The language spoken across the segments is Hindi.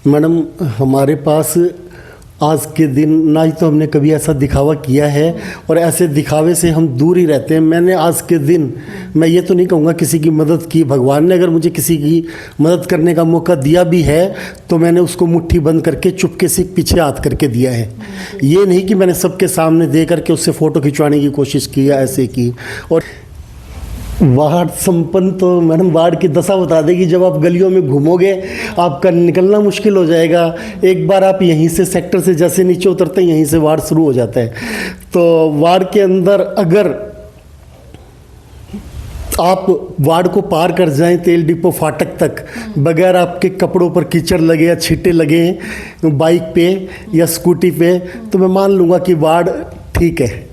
मैडम हमारे पास आज के दिन ना ही तो हमने कभी ऐसा दिखावा किया है और ऐसे दिखावे से हम दूर ही रहते हैं। मैंने आज के दिन, मैं ये तो नहीं कहूँगा किसी की मदद की, भगवान ने अगर मुझे किसी की मदद करने का मौका दिया भी है तो मैंने उसको मुट्ठी बंद करके चुपके से पीछे हाथ करके दिया है। ये नहीं कि मैंने सबके सामने दे करके उससे फ़ोटो खिंचवाने की कोशिश की या ऐसे की। और वार्ड संपन्न तो मैडम वार्ड की दशा बता देगी। जब आप गलियों में घूमोगे आपका निकलना मुश्किल हो जाएगा। एक बार आप यहीं से सेक्टर से जैसे नीचे उतरते हैं यहीं से वार्ड शुरू हो जाता है। तो वार्ड के अंदर अगर आप वार्ड को पार कर जाएं तेल डिपो फाटक तक बगैर आपके कपड़ों पर कीचड़ लगे या छींटे लगे बाइक पे या स्कूटी पे, तो मैं मान लूँगा कि वार्ड ठीक है।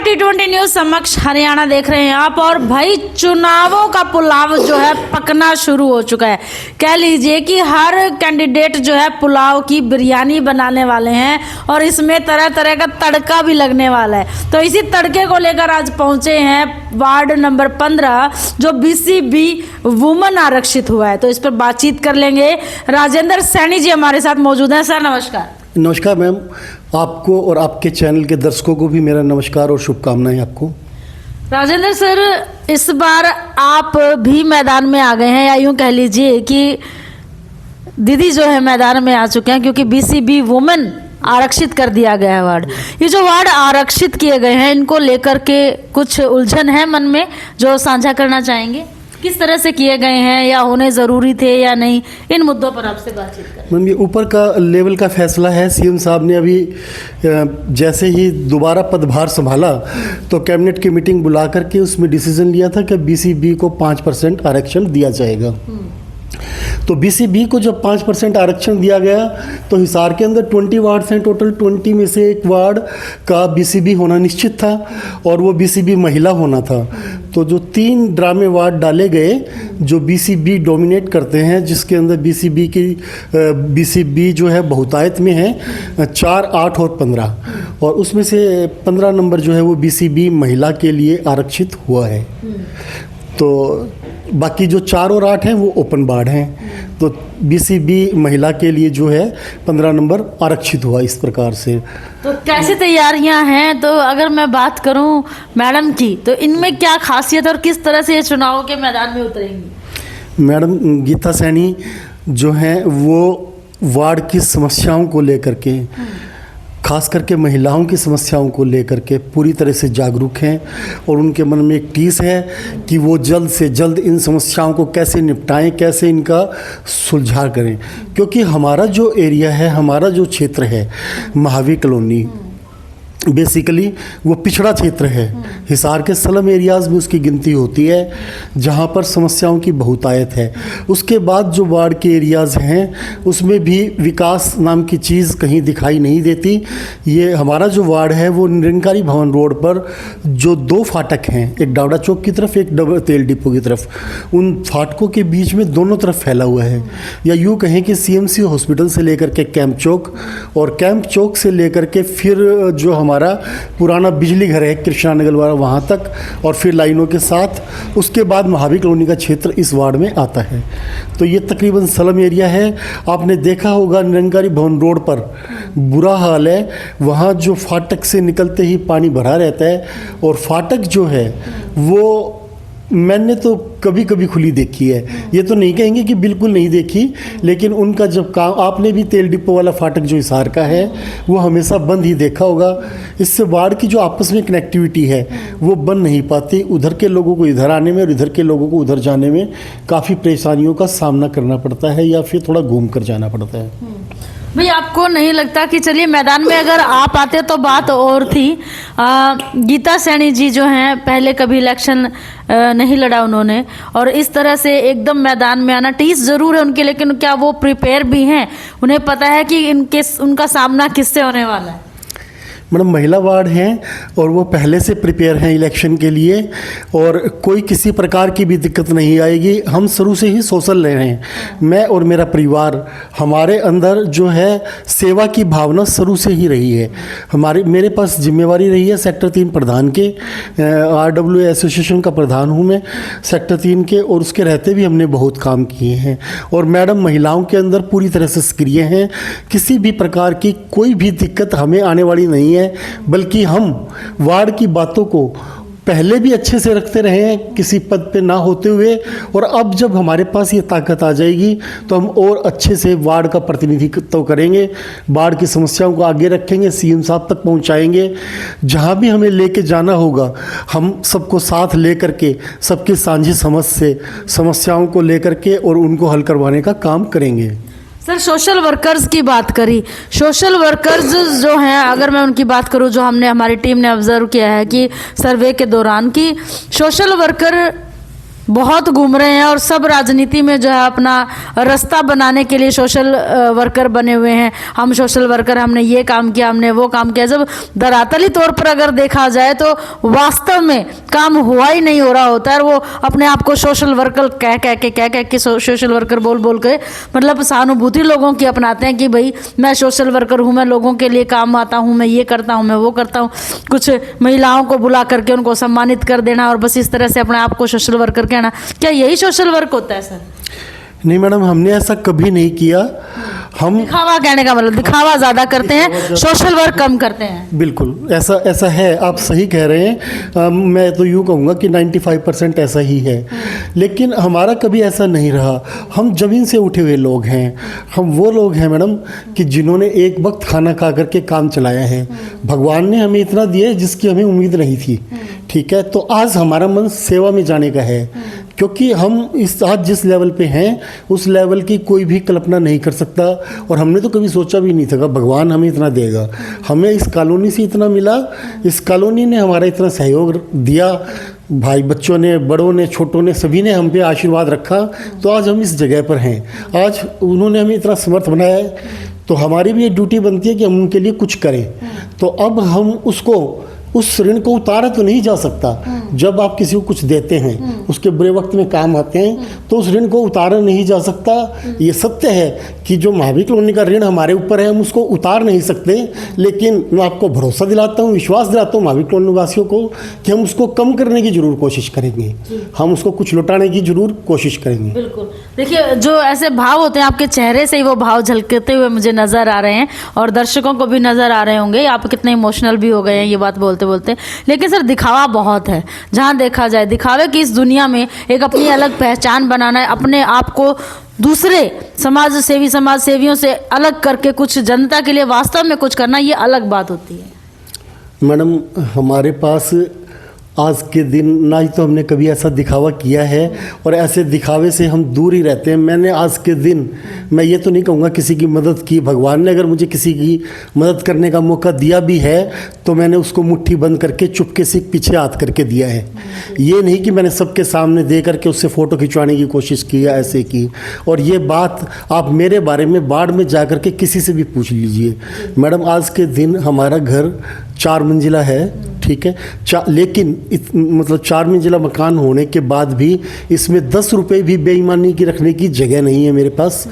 T20 न्यूज समक्ष हरियाणा देख रहे हैं आप। और भाई चुनावों का पुलाव जो है पकना शुरू हो चुका है। कह लीजिए कि हर कैंडिडेट जो है पुलाव की बिरयानी बनाने वाले हैं और इसमें तरह तरह का तड़का भी लगने वाला है। तो इसी तड़के को लेकर आज पहुंचे हैं वार्ड नंबर 15 जो BCB वुमन आरक्षित हुआ है। तो इस पर बातचीत कर लेंगे। राजेंद्र सैनी जी हमारे साथ मौजूद हैं। सर नमस्कार। नमस्कार मैम, आपको और आपके चैनल के दर्शकों को भी मेरा नमस्कार और शुभकामनाएं आपको। राजेंद्र सर, इस बार आप भी मैदान में आ गए हैं, या यूं कह लीजिए कि दीदी जो है मैदान में आ चुके हैं, क्योंकि BCB वुमेन आरक्षित कर दिया गया है वार्ड। ये जो वार्ड आरक्षित किए गए हैं इनको लेकर के कुछ उलझन है मन में जो साझा करना चाहेंगे? किस तरह से किए गए हैं या होने ज़रूरी थे या नहीं, इन मुद्दों पर आपसे बातचीत करें। मैम ये ऊपर का लेवल का फैसला है। CM साहब ने अभी जैसे ही दोबारा पदभार संभाला तो कैबिनेट की मीटिंग बुला करके उसमें डिसीजन लिया था कि BCB को 5% आरक्षण दिया जाएगा। तो BCB को जब 5% आरक्षण दिया गया तो हिसार के अंदर 20 वार्ड हैं टोटल। 20 में से एक वार्ड का BCB होना निश्चित था और वो BCB महिला होना था। तो जो 3 ड्रामे वार्ड डाले गए जो BCB डोमिनेट करते हैं, जिसके अंदर BCB जो है बहुतायत में है 4, 8 और 15, और उसमें से 15 नंबर जो है वो BCB महिला के लिए आरक्षित हुआ है। तो बाकी जो 4 और 8 हैं वो ओपन वार्ड हैं। तो BCB महिला के लिए जो है 15 नंबर आरक्षित हुआ इस प्रकार से। तो कैसी तैयारियां हैं? तो अगर मैं बात करूं मैडम की, तो इनमें क्या खासियत और किस तरह से ये चुनाव के मैदान में उतरेंगी? मैडम गीता सैनी जो हैं वो वार्ड की समस्याओं को लेकर के, खास करके महिलाओं की समस्याओं को लेकर के पूरी तरह से जागरूक हैं और उनके मन में एक टीस है कि वो जल्द से जल्द इन समस्याओं को कैसे निपटाएं, कैसे इनका सुलझाव करें। क्योंकि हमारा जो एरिया है, हमारा जो क्षेत्र है महावीर कॉलोनी, बेसिकली वो पिछड़ा क्षेत्र है। हिसार के स्लम एरियाज़ में उसकी गिनती होती है जहाँ पर समस्याओं की बहुतायत है। उसके बाद जो वार्ड के एरियाज़ हैं उसमें भी विकास नाम की चीज़ कहीं दिखाई नहीं देती। ये हमारा जो वार्ड है वो निरंकारी भवन रोड पर जो 2 फाटक हैं, एक डावड़ा चौक की तरफ, एक तेल डिपो की तरफ, उन फाटकों के बीच में दोनों तरफ फैला हुआ है। या यूँ कहें कि CMC हॉस्पिटल से लेकर के कैंप चौक और कैंप चौक से लेकर के फिर जो हमारा पुराना बिजली घर है कृष्णा नगर वाला वहाँ तक, और फिर लाइनों के साथ उसके बाद महावीर कॉलोनी का क्षेत्र इस वार्ड में आता है। तो ये तकरीबन स्लम एरिया है। आपने देखा होगा निरंकारी भवन रोड पर बुरा हाल है। वहाँ जो फाटक से निकलते ही पानी भरा रहता है और फाटक जो है वो मैंने तो कभी कभी खुली देखी है। ये तो नहीं कहेंगे कि बिल्कुल नहीं देखी, लेकिन उनका जब काम, आपने भी तेल डिपो वाला फाटक जो हिसार का है वो हमेशा बंद ही देखा होगा। इससे वार्ड की जो आपस में कनेक्टिविटी है वो बन नहीं पाती। उधर के लोगों को इधर आने में और इधर के लोगों को उधर जाने में काफ़ी परेशानियों का सामना करना पड़ता है या फिर थोड़ा घूम कर जाना पड़ता है। भाई आपको नहीं लगता कि चलिए मैदान में अगर आप आते तो बात और थी। गीता सैनी जी जो हैं पहले कभी इलेक्शन नहीं लड़ा उन्होंने, और इस तरह से एकदम मैदान में आना टीस ज़रूर है उनके, लेकिन क्या वो प्रिपेयर भी हैं? उन्हें पता है कि उनका सामना किससे होने वाला है? मैडम महिला वार्ड हैं और वो पहले से प्रिपेयर हैं इलेक्शन के लिए, और कोई किसी प्रकार की भी दिक्कत नहीं आएगी। हम शुरू से ही सोशल रहे हैं, मैं और मेरा परिवार, हमारे अंदर जो है सेवा की भावना शुरू से ही रही है। मेरे पास जिम्मेवारी रही है सेक्टर 3 प्रधान के, RWA एसोसिएशन का प्रधान हूँ मैं सेक्टर 3 के, और उसके रहते भी हमने बहुत काम किए हैं। और मैडम महिलाओं के अंदर पूरी तरह से सक्रिय हैं, किसी भी प्रकार की कोई भी दिक्कत हमें आने वाली नहीं है, बल्कि हम वार्ड की बातों को पहले भी अच्छे से रखते रहे हैं किसी पद पे ना होते हुए, और अब जब हमारे पास ये ताकत आ जाएगी तो हम और अच्छे से वार्ड का प्रतिनिधित्व करेंगे, वार्ड की समस्याओं को आगे रखेंगे, CM साहब तक पहुंचाएंगे। जहां भी हमें लेके जाना होगा हम सबको साथ लेकर के, सबकी साझी समझ से समस्याओं को लेकर के और उनको हल करवाने का काम करेंगे। सर, सोशल वर्कर्स की बात करी, सोशल वर्कर्स जो हैं, अगर मैं उनकी बात करूं, जो हमने हमारी टीम ने ऑब्जर्व किया है कि सर्वे के दौरान कि सोशल वर्कर बहुत घूम रहे हैं और सब राजनीति में जो है अपना रास्ता बनाने के लिए सोशल वर्कर बने हुए हैं। हम सोशल वर्कर, हमने ये काम किया, हमने वो काम किया। जब धरातली तौर पर अगर देखा जाए तो वास्तव में काम हुआ ही नहीं हो रहा होता है। वो अपने आप को सोशल वर्कर कह के सोशल वर्कर बोल के मतलब सहानुभूति लोगों की अपनाते हैं कि भाई मैं सोशल वर्कर हूँ, मैं लोगों के लिए काम आता हूँ, मैं ये करता हूँ, मैं वो करता हूँ। कुछ महिलाओं को बुला करके उनको सम्मानित कर देना और बस इस तरह से अपने आप को सोशल वर्कर कहना, क्या यही सोशल वर्क होता है सर? नहीं मैडम, हमने ऐसा कभी नहीं किया। हम दिखावा, कहने का मतलब दिखावा ज़्यादा करते हैं, सोशल वर्क कम करते हैं। बिल्कुल ऐसा है, आप सही कह रहे हैं। मैं तो यूँ कहूँगा कि 95% ऐसा ही है, लेकिन हमारा कभी ऐसा नहीं रहा। हम ज़मीन से उठे हुए लोग हैं। हम वो लोग हैं मैडम कि जिन्होंने एक वक्त खाना खा करके काम चलाया है। भगवान ने हमें इतना दिया जिसकी हमें उम्मीद नहीं थी, ठीक है। तो आज हमारा मन सेवा में जाने का है, क्योंकि हम आज जिस लेवल पे हैं उस लेवल की कोई भी कल्पना नहीं कर सकता, और हमने तो कभी सोचा भी नहीं था कि भगवान हमें इतना देगा। हमें इस कॉलोनी से इतना मिला, इस कॉलोनी ने हमारा इतना सहयोग दिया, भाई बच्चों ने, बड़ों ने, छोटों ने, सभी ने हम पे आशीर्वाद रखा, तो आज हम इस जगह पर हैं। आज उन्होंने हमें इतना समर्थ बनाया है, तो हमारी भी ये ड्यूटी बनती है कि हम उनके लिए कुछ करें। तो अब हम उस ऋण को उतारा तो नहीं जा सकता। जब आप किसी को कुछ देते हैं, उसके बुरे वक्त में काम आते हैं, तो उस ऋण को उतारा नहीं जा सकता। ये सत्य है कि जो महावीर कॉलोनी का ऋण हमारे ऊपर है, हम उसको उतार नहीं सकते, लेकिन मैं आपको भरोसा दिलाता हूँ, विश्वास दिलाता हूँ महावीर कॉलोनी वासियों को कि हम उसको कम करने की जरूर कोशिश करेंगे, हम उसको कुछ लौटाने की जरूर कोशिश करेंगे। बिल्कुल। देखिए, जो ऐसे भाव होते हैं आपके चेहरे से ही वो भाव झलकते हुए मुझे नज़र आ रहे हैं, और दर्शकों को भी नज़र आ रहे होंगे आप कितने इमोशनल भी हो गए हैं ये बात बोलते बोलते। लेकिन सर, दिखावा बहुत है। जहाँ देखा जाए, दिखावे की इस दुनिया में एक अपनी अलग पहचान बनाना है, अपने आप को दूसरे समाज सेवियों से अलग करके कुछ जनता के लिए वास्तव में कुछ करना, ये अलग बात होती है। मैडम, हमारे पास आज के दिन ना ही तो हमने कभी ऐसा दिखावा किया है, और ऐसे दिखावे से हम दूर ही रहते हैं। मैंने आज के दिन, मैं ये तो नहीं कहूँगा किसी की मदद की, भगवान ने अगर मुझे किसी की मदद करने का मौका दिया भी है तो मैंने उसको मुट्ठी बंद करके चुपके से पीछे हाथ करके दिया है। ये नहीं कि मैंने सबके सामने दे करके उससे फ़ोटो खिंचवाने की कोशिश की या ऐसे की। और ये बात आप मेरे बारे में बाढ़ में जा करके किसी से भी पूछ लीजिए। मैडम, आज के दिन हमारा घर 4 मंजिला है, ठीक है, लेकिन मतलब 4 मंजिला मकान होने के बाद भी इसमें 10 रुपये भी बेईमानी की रखने की जगह नहीं है मेरे पास।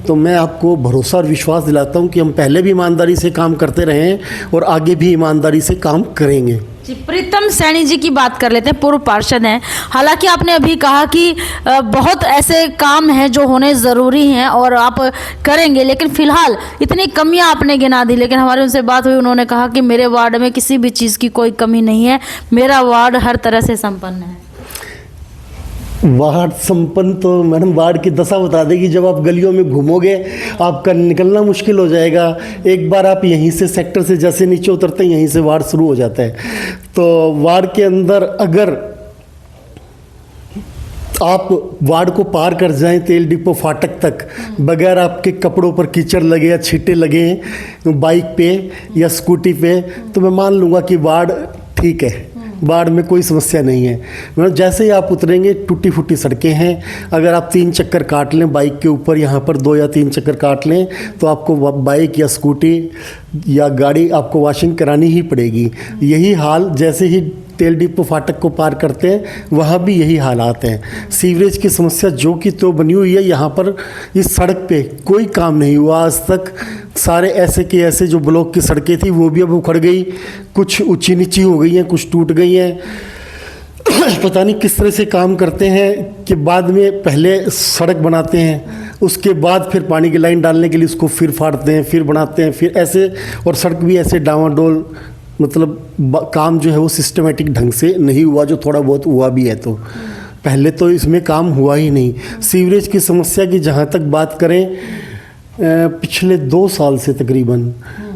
तो मैं आपको भरोसा और विश्वास दिलाता हूं कि हम पहले भी ईमानदारी से काम करते रहे हैं और आगे भी ईमानदारी से काम करेंगे। जी, प्रीतम सैनी जी की बात कर लेते हैं, पूर्व पार्षद हैं। हालांकि आपने अभी कहा कि बहुत ऐसे काम हैं जो होने ज़रूरी हैं और आप करेंगे, लेकिन फिलहाल इतनी कमियां आपने गिना दी। लेकिन हमारी उनसे बात हुई, उन्होंने कहा कि मेरे वार्ड में किसी भी चीज़ की कोई कमी नहीं है, मेरा वार्ड हर तरह से संपन्न है। वार्ड संपन्न तो मैडम वार्ड की दशा बता देगी। जब आप गलियों में घूमोगे आपका निकलना मुश्किल हो जाएगा। एक बार आप यहीं से सेक्टर से जैसे नीचे उतरते हैं यहीं से वार्ड शुरू हो जाता है। तो वार्ड के अंदर अगर आप वार्ड को पार कर जाएं तेल डिपो फाटक तक, बगैर आपके कपड़ों पर कीचड़ लगे या छींटे लगे बाइक पे या स्कूटी पे, तो मैं मान लूँगा कि वार्ड ठीक है। बाढ़ में कोई समस्या नहीं है। मतलब जैसे ही आप उतरेंगे टूटी फूटी सड़कें हैं। अगर आप 3 चक्कर काट लें बाइक के ऊपर, यहाँ पर 2 या 3 चक्कर काट लें तो आपको बाइक या स्कूटी या गाड़ी आपको वॉशिंग करानी ही पड़ेगी। यही हाल जैसे ही तेल डिपो फाटक को पार करते हैं वहाँ भी यही हालात हैं। सीवरेज की समस्या जो कि तो बनी हुई है, यहाँ पर इस सड़क पे कोई काम नहीं हुआ आज तक। सारे ऐसे के ऐसे जो ब्लॉक की सड़कें थी वो भी अब उखड़ गई, कुछ ऊंची नीची हो गई हैं, कुछ टूट गई हैं। पता नहीं किस तरह से काम करते हैं कि बाद में पहले सड़क बनाते हैं, उसके बाद फिर पानी की लाइन डालने के लिए उसको फिर फाड़ते हैं, फिर बनाते हैं, फिर ऐसे, और सड़क भी ऐसे डावाडोल। मतलब काम जो है वो सिस्टमेटिक ढंग से नहीं हुआ, जो थोड़ा बहुत हुआ भी है तो पहले तो इसमें काम हुआ ही नहीं। सीवरेज की समस्या की जहाँ तक बात करें, पिछले 2 साल से तकरीबन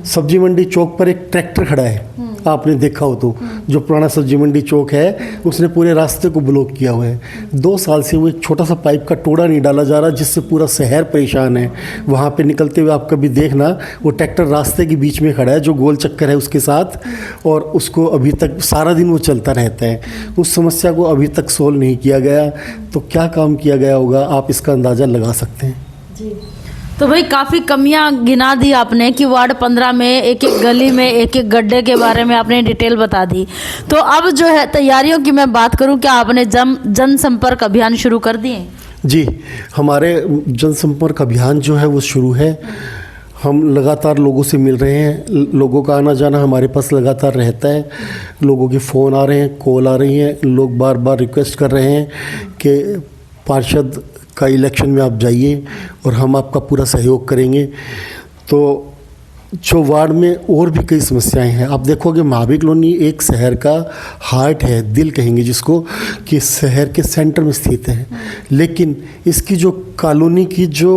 सब्जी मंडी चौक पर एक ट्रैक्टर खड़ा है, आपने देखा हो तो, जो पुराना सब्जी मंडी चौक है उसने पूरे रास्ते को ब्लॉक किया हुआ है। 2 साल से वो एक छोटा सा पाइप का टोड़ा नहीं डाला जा रहा, जिससे पूरा शहर परेशान है। वहाँ पे निकलते हुए आप कभी देखना, वो ट्रैक्टर रास्ते के बीच में खड़ा है, जो गोल चक्कर है उसके साथ, और उसको अभी तक सारा दिन वो चलता रहता है। उस समस्या को अभी तक सोल्व नहीं किया गया, तो क्या काम किया गया होगा आप इसका अंदाज़ा लगा सकते हैं। जी, तो भाई काफ़ी कमियां गिना दी आपने कि वार्ड 15 में एक एक गली में एक एक गड्ढे के बारे में आपने डिटेल बता दी। तो अब जो है तैयारियों की मैं बात करूं, क्या आपने जनसंपर्क अभियान शुरू कर दिए? जी, हमारे जनसंपर्क अभियान जो है वो शुरू है। हम लगातार लोगों से मिल रहे हैं, लोगों का आना जाना हमारे पास लगातार रहता है। लोगों के फ़ोन आ रहे हैं, कॉल आ रही हैं, लोग बार बार रिक्वेस्ट कर रहे हैं कि पार्षद का इलेक्शन में आप जाइए और हम आपका पूरा सहयोग करेंगे। तो जो वार्ड में और भी कई समस्याएं हैं, आप देखोगे महावीर कॉलोनी एक शहर का हार्ट है, दिल कहेंगे जिसको, कि शहर के सेंटर में स्थित है, लेकिन इसकी जो कॉलोनी की जो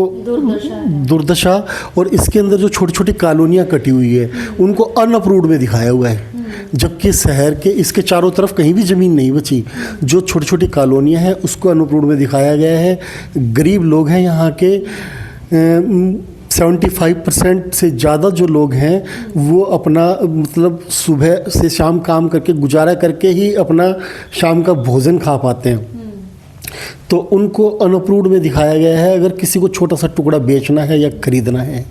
दुर्दशा और इसके अंदर जो छोटी छोटी कॉलोनियाँ कटी हुई है उनको अनअप्रूव्ड में दिखाया हुआ है, जबकि शहर के इसके चारों तरफ कहीं भी ज़मीन नहीं बची। जो छोटी छोटी कॉलोनियाँ हैं उसको अनअप्रूव्ड में दिखाया गया है। गरीब लोग हैं यहाँ के, 75% से ज़्यादा जो लोग हैं वो अपना मतलब सुबह से शाम काम करके गुजारा करके ही अपना शाम का भोजन खा पाते हैं, तो उनको अनअप्रूव्ड में दिखाया गया है। अगर किसी को छोटा सा टुकड़ा बेचना है या खरीदना है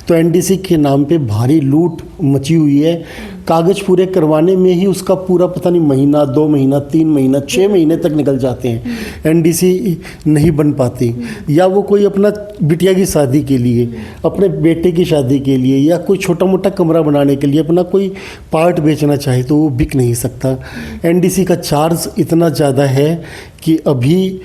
तो एनडीसी के नाम पे भारी लूट मची हुई है। कागज़ पूरे करवाने में ही उसका पूरा पता नहीं महीना, 2 महीना, 3 महीना, 6 महीने तक निकल जाते हैं, एनडीसी नहीं बन पाती। या वो कोई अपना बिटिया की शादी के लिए, अपने बेटे की शादी के लिए, या कोई छोटा मोटा कमरा बनाने के लिए अपना कोई पार्ट बेचना चाहे तो वो बिक नहीं सकता। एनडीसी का चार्ज इतना ज़्यादा है कि अभी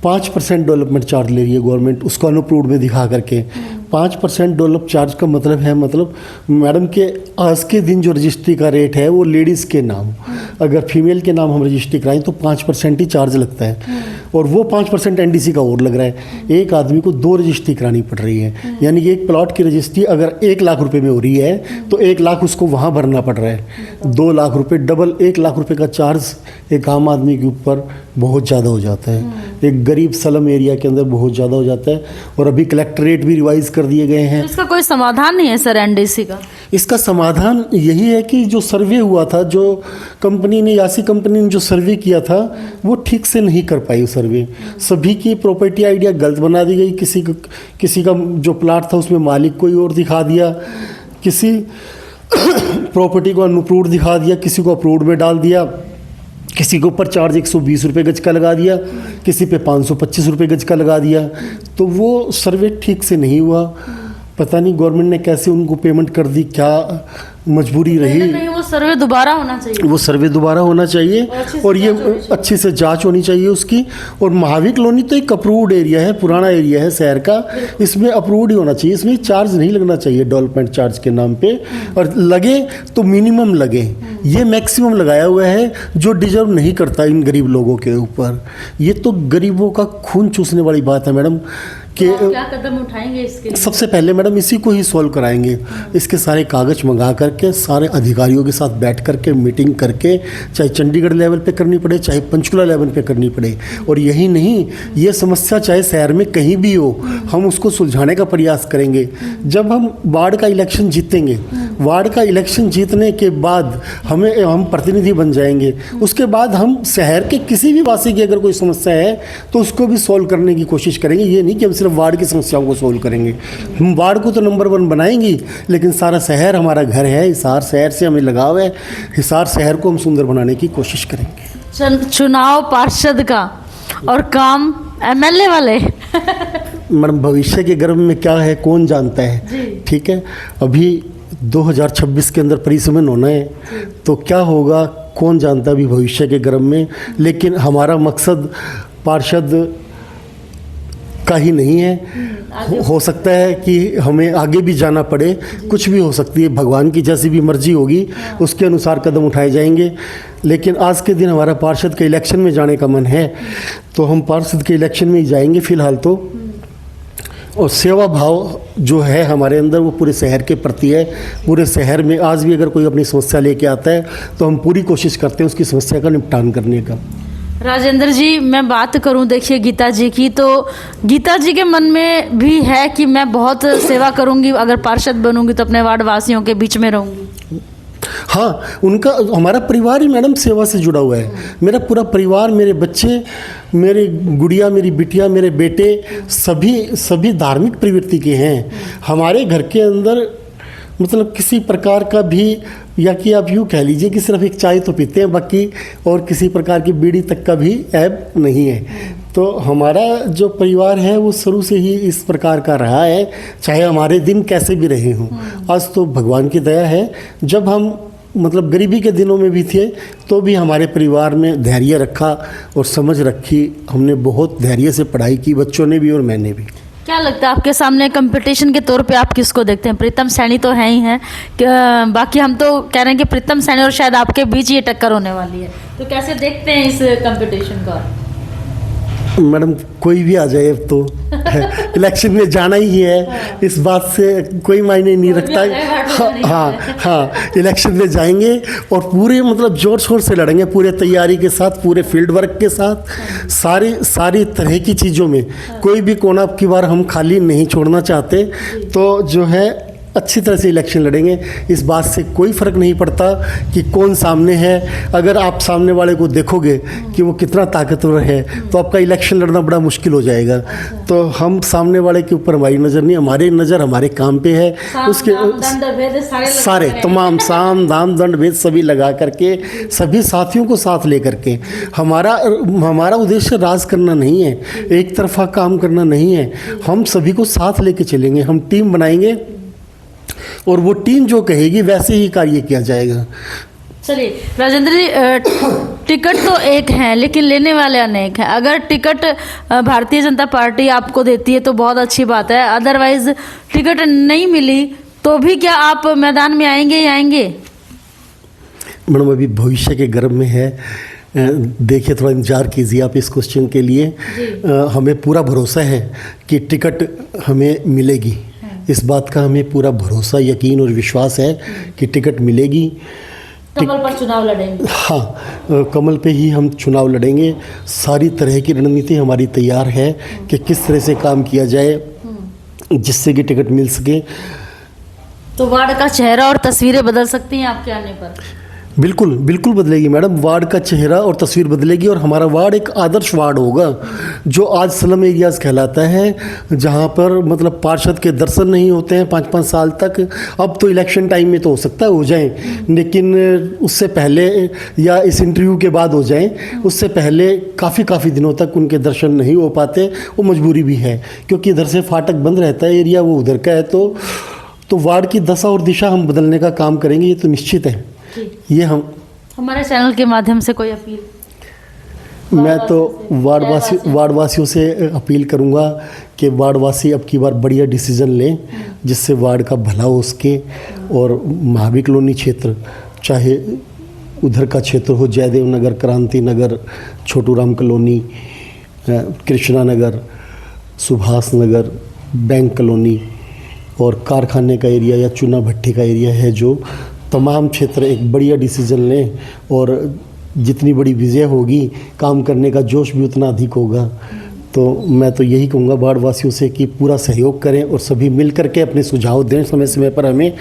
5% डेवलपमेंट चार्ज ले रही है गवर्नमेंट, उसको अनअप्रूव्ड में दिखा करके। 5% डेवलप चार्ज का मतलब है, मतलब मैडम के आज के दिन जो रजिस्ट्री का रेट है वो लेडीज़ के नाम, अगर फीमेल के नाम हम रजिस्ट्री कराएं तो 5% ही चार्ज लगता है, और वो 5% एनडीसी का और लग रहा है। एक आदमी को 2 रजिस्ट्री करानी पड़ रही है, यानी कि एक प्लॉट की रजिस्ट्री अगर 1 लाख रुपए में हो रही है तो 1 लाख उसको वहाँ भरना पड़ रहा है। 2 लाख रुपए, डबल 1 लाख रुपए का चार्ज एक आम आदमी के ऊपर बहुत ज़्यादा हो जाता है, एक गरीब स्लम एरिया के अंदर बहुत ज़्यादा हो जाता है। और अभी कलेक्ट्रेट भी रिवाइज कर दिए गए हैं। तो इसका कोई समाधान नहीं है सर एनडीसी का? इसका समाधान यही है कि जो सर्वे हुआ था, जो कंपनी ने, यासी कंपनी ने जो सर्वे किया था वो ठीक से नहीं कर पाई। सर्वे सभी की प्रॉपर्टी आइडिया गलत बना दी गई। किसी का जो प्लाट था उसमें मालिक कोई और दिखा दिया, किसी प्रॉपर्टी को अनअप्रूव्ड दिखा दिया, किसी को अप्रूव्ड में डाल दिया, किसी के ऊपर चार्ज 120 रुपये गज का लगा दिया, किसी पे 525 रुपये गज का लगा दिया। तो वो सर्वे ठीक से नहीं हुआ। पता नहीं गवर्नमेंट ने कैसे उनको पेमेंट कर दी, क्या मजबूरी रही। नहीं, वो सर्वे दोबारा होना चाहिए। वो सर्वे दोबारा होना चाहिए और ये अच्छे से जांच होनी चाहिए उसकी। और महावीर कॉलोनी तो एक अप्रूव्ड एरिया है, पुराना एरिया है शहर का, इसमें अप्रूव्ड ही होना चाहिए, इसमें चार्ज नहीं लगना चाहिए डेवलपमेंट चार्ज के नाम पे, और लगे तो मिनिमम लगे। ये मैक्सिमम लगाया हुआ है जो डिजर्व नहीं करता इन गरीब लोगों के ऊपर। ये तो गरीबों का खून चूसने वाली बात है मैडम। तो क्या कदम उठाएंगे इसके लिए? सबसे पहले मैडम इसी को ही सॉल्व कराएंगे। इसके सारे कागज मंगा करके सारे अधिकारियों के साथ बैठ करके मीटिंग करके, चाहे चंडीगढ़ लेवल पे करनी पड़े, चाहे पंचकुला लेवल पे करनी पड़े, और यही नहीं, ये समस्या चाहे शहर में कहीं भी हो, हम उसको सुलझाने का प्रयास करेंगे। जब हम वार्ड का इलेक्शन जीतेंगे वार्ड का इलेक्शन जीतने के बाद हम प्रतिनिधि बन जाएंगे। उसके बाद हम शहर के किसी भी वासी की अगर कोई समस्या है तो उसको भी सॉल्व करने की कोशिश करेंगे। ये नहीं कि हम सिर्फ वार्ड की समस्याओं को सॉल्व करेंगे। हम वार्ड को तो नंबर 1 बनाएंगे, लेकिन सारा शहर हमारा घर है, हिसार शहर से हमें लगाव है, हिसार शहर को हम सुंदर बनाने की कोशिश करेंगे। चुनाव पार्षद का और काम एमएलए वाले मैडम भविष्य के गर्भ में क्या है कौन जानता है, ठीक है। अभी 2026 के अंदर परिसमन होना है, तो क्या होगा कौन जानता अभी भविष्य के गर्भ में। लेकिन हमारा मकसद पार्षद का ही नहीं है, हो सकता है कि हमें आगे भी जाना पड़े, कुछ भी हो सकती है, भगवान की जैसी भी मर्जी होगी उसके अनुसार कदम उठाए जाएंगे। लेकिन आज के दिन हमारा पार्षद के इलेक्शन में जाने का मन है, तो हम पार्षद के इलेक्शन में ही जाएंगे फिलहाल तो। और सेवा भाव जो है हमारे अंदर वो पूरे शहर के प्रति है। पूरे शहर में आज भी अगर कोई अपनी समस्या लेके आता है तो हम पूरी कोशिश करते हैं उसकी समस्या का निपटान करने का। राजेंद्र जी, मैं बात करूं देखिए गीता जी की, तो गीता जी के मन में भी है कि मैं बहुत सेवा करूंगी, अगर पार्षद बनूंगी तो अपने वार्ड वासियों के बीच में रहूंगी। हाँ, उनका हमारा परिवार ही मैडम सेवा से जुड़ा हुआ है। मेरा पूरा परिवार, मेरे बच्चे, मेरी गुड़िया, मेरी बिटिया, मेरे बेटे सभी धार्मिक प्रवृत्ति के हैं। हमारे घर के अंदर मतलब किसी प्रकार का भी, या कि आप यूँ कह लीजिए कि सिर्फ एक चाय तो पीते हैं, बाकी और किसी प्रकार की बीड़ी तक का भी ऐब नहीं है। तो हमारा जो परिवार है वो शुरू से ही इस प्रकार का रहा है, चाहे हमारे दिन कैसे भी रहे हों। आज तो भगवान की दया है, जब हम मतलब गरीबी के दिनों में भी थे तो भी हमारे परिवार में धैर्य रखा और समझ रखी। हमने बहुत धैर्य से पढ़ाई की, बच्चों ने भी और मैंने भी। क्या लगता है आपके सामने कंपटीशन के तौर पे आप किसको देखते हैं? प्रीतम सैनी तो है ही हैं, बाकी हम तो कह रहे हैं कि प्रीतम सैनी और शायद आपके बीच ये टक्कर होने वाली है, तो कैसे देखते हैं इस कंपटीशन को? मैडम कोई भी आ जाए अब तो इलेक्शन में जाना ही है, इस बात से कोई मायने नहीं रखता। हाँ, इलेक्शन में जाएंगे और पूरे मतलब जोर शोर से लड़ेंगे, पूरे तैयारी के साथ, पूरे फील्ड वर्क के साथ, सारी तरह की चीज़ों में कोई भी कोना की बार हम खाली नहीं छोड़ना चाहते। तो जो है अच्छी तरह से इलेक्शन लड़ेंगे। इस बात से कोई फ़र्क नहीं पड़ता कि कौन सामने है। अगर आप सामने वाले को देखोगे कि वो कितना ताकतवर है तो आपका इलेक्शन लड़ना बड़ा मुश्किल हो जाएगा। तो हम सामने वाले के ऊपर हमारी नज़र नहीं, हमारी नज़र हमारे काम पे है। उसके सारे तमाम साम दाम दंड भेद सभी लगा करके, सभी साथियों को साथ ले करके, हमारा उद्देश्य राज करना नहीं है, एक तरफा काम करना नहीं है। हम सभी को साथ लेके चलेंगे, हम टीम बनाएंगे और वो टीम जो कहेगी वैसे ही कार्य किया जाएगा। चलिए राजेंद्र जी, टिकट तो एक है लेकिन लेने वाले अनेक हैं। अगर टिकट भारतीय जनता पार्टी आपको देती है तो बहुत अच्छी बात है, अदरवाइज टिकट नहीं मिली तो भी क्या आप मैदान में आएंगे ही आएंगे? मैडम अभी भविष्य के गर्भ में है, देखिए थोड़ा इंतजार कीजिए आप इस क्वेश्चन के लिए। हमें पूरा भरोसा है कि टिकट हमें मिलेगी, इस बात का हमें पूरा भरोसा, यकीन और विश्वास है कि टिकट मिलेगी। कमल पर चुनाव लड़ेंगे? हाँ, कमल पे ही हम चुनाव लड़ेंगे। सारी तरह की रणनीति हमारी तैयार है कि किस तरह से काम किया जाए जिससे कि टिकट मिल सके। तो वार्ड का चेहरा और तस्वीरें बदल सकती हैं आपके आने पर? बिल्कुल बिल्कुल बदलेगी मैडम, वार्ड का चेहरा और तस्वीर बदलेगी। और हमारा वार्ड एक आदर्श वार्ड होगा जो आज स्लम एरियाज कहलाता है, जहाँ पर मतलब पार्षद के दर्शन नहीं होते हैं 5-5 साल तक। अब तो इलेक्शन टाइम में तो हो सकता है हो जाएं, लेकिन उससे पहले या इस इंटरव्यू के बाद हो जाएं, उससे पहले काफ़ी दिनों तक उनके दर्शन नहीं हो पाते। वो मजबूरी भी है क्योंकि इधर से फाटक बंद रहता है एरिया, वो उधर का है। तो वार्ड की दशा और दिशा हम बदलने का काम करेंगे, ये तो निश्चित है। ये हमारे चैनल के माध्यम से कोई अपील? मैं तो वार्ड वासियों से अपील करूंगा कि वार्ड वासी अब की बार बढ़िया डिसीजन लें जिससे वार्ड का भला हो उसके। और महावीर कॉलोनी क्षेत्र, चाहे उधर का क्षेत्र हो, जयदेव नगर, क्रांति नगर, Chhotu Ram colony, Krishna Nagar, Subhash Nagar, bank colony और कारखाने का एरिया या चूना भट्टी का एरिया है, जो तमाम क्षेत्र एक बढ़िया डिसीजन लें और जितनी बड़ी विजय होगी काम करने का जोश भी उतना अधिक होगा। तो मैं तो यही कहूँगा वार्ड वासियों से कि पूरा सहयोग करें और सभी मिल करके अपने सुझाव दें समय समय पर हमें,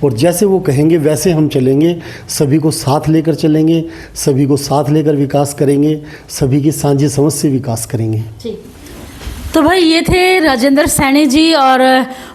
और जैसे वो कहेंगे वैसे हम चलेंगे, सभी को साथ लेकर चलेंगे, सभी को साथ लेकर विकास करेंगे, सभी की साझी समझ से विकास करेंगे। तो भाई ये थे राजेंद्र सैनी जी, और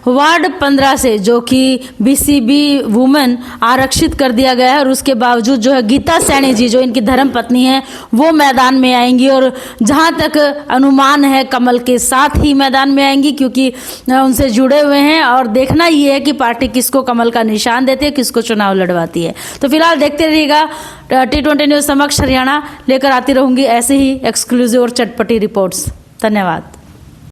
वार्ड 15 से जो कि बीसीबी वुमेन आरक्षित कर दिया गया है, और उसके बावजूद जो है गीता सैनी जी जो इनकी धर्म पत्नी है वो मैदान में आएंगी, और जहां तक अनुमान है कमल के साथ ही मैदान में आएंगी, क्योंकि उनसे जुड़े हुए हैं। और देखना ये है कि पार्टी किसको कमल का निशान देती है, किसको चुनाव लड़वाती है। तो फिलहाल देखते रहिएगा T20 न्यूज़ समक्ष हरियाणा, लेकर आती रहूंगी ऐसे ही एक्सक्लूसिव और चटपटी रिपोर्ट्स। धन्यवाद।